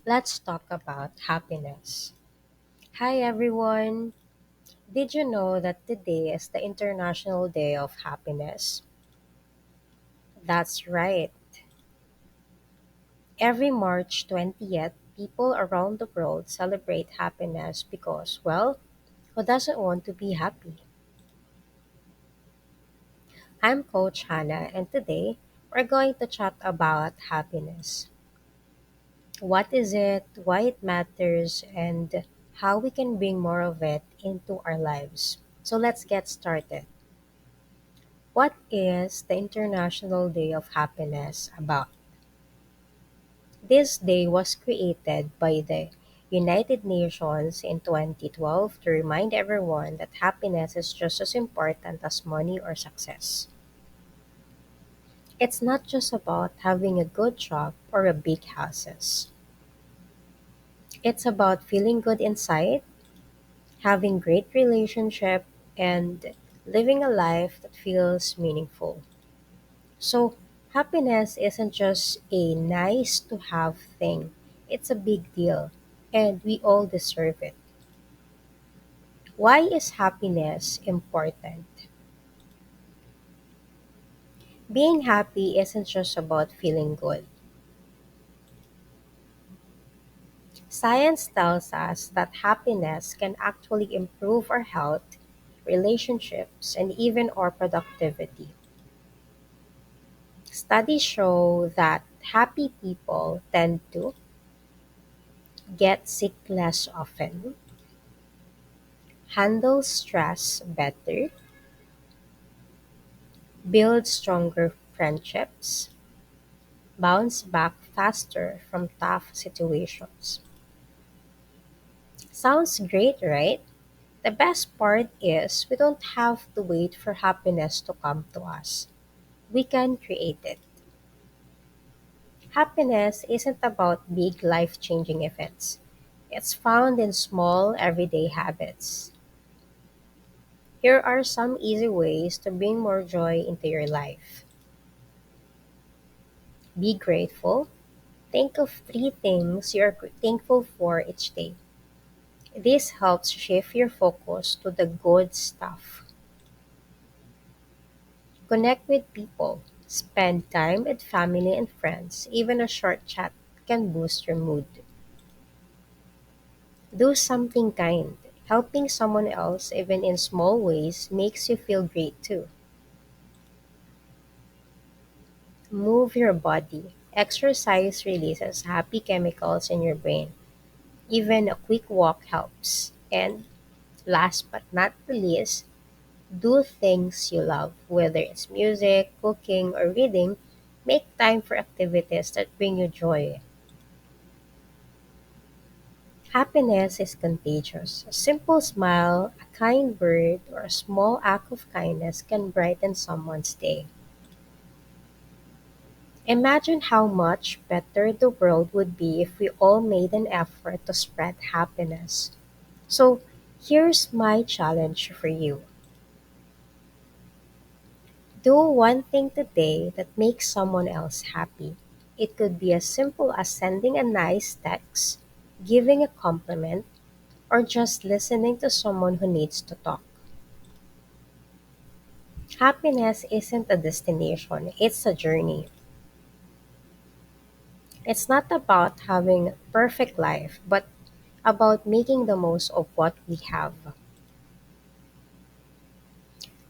Let's talk about happiness. Hi everyone! Did you know that today is the International Day of Happiness? That's right. Every March 20th, people around the world celebrate happiness because, well, who doesn't want to be happy? I'm Coach Hannah, and today we're going to chat about happiness. What is it, why it matters, and how we can bring more of it into our lives. So let's get started. What is the International Day of Happiness about? This day was created by the United Nations in 2012 to remind everyone that happiness is just as important as money or success. It's not just about having a good job or a big houses. It's about feeling good inside, having great relationship, and living a life that feels meaningful. So, happiness isn't just a nice to have thing, it's a big deal, and we all deserve it. Why is happiness important? Being happy isn't just about feeling good. Science tells us that happiness can actually improve our health, relationships, and even our productivity. Studies show that happy people tend to get sick less often, handle stress better, build stronger friendships, bounce back faster from tough situations. Sounds great, right? The best part is we don't have to wait for happiness to come to us. We can create it. Happiness isn't about big life changing events, it's found in small, everyday habits. Here are some easy ways to bring more joy into your life. Be grateful. Think of three things you're thankful for each day. This helps shift your focus to the good stuff. Connect with people. Spend time with family and friends. Even a short chat can boost your mood. Do something kind. Helping someone else, even in small ways, makes you feel great too. Move your body. Exercise releases happy chemicals in your brain. Even a quick walk helps. And last but not the least, do things you love, whether it's music, cooking, or reading. Make time for activities that bring you joy. Happiness is contagious. A simple smile, a kind word, or a small act of kindness can brighten someone's day. Imagine how much better the world would be if we all made an effort to spread happiness. So, here's my challenge for you. Do one thing today that makes someone else happy. It could be as simple as sending a nice text, giving a compliment, or just listening to someone who needs to talk. Happiness isn't a destination, it's a journey. It's not about having a perfect life, but about making the most of what we have.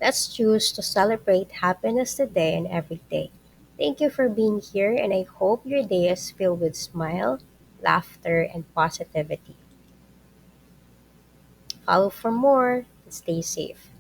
Let's choose to celebrate happiness today and every day. Thank you for being here, and I hope your day is filled with smile, laughter, and positivity. Follow for more and stay safe.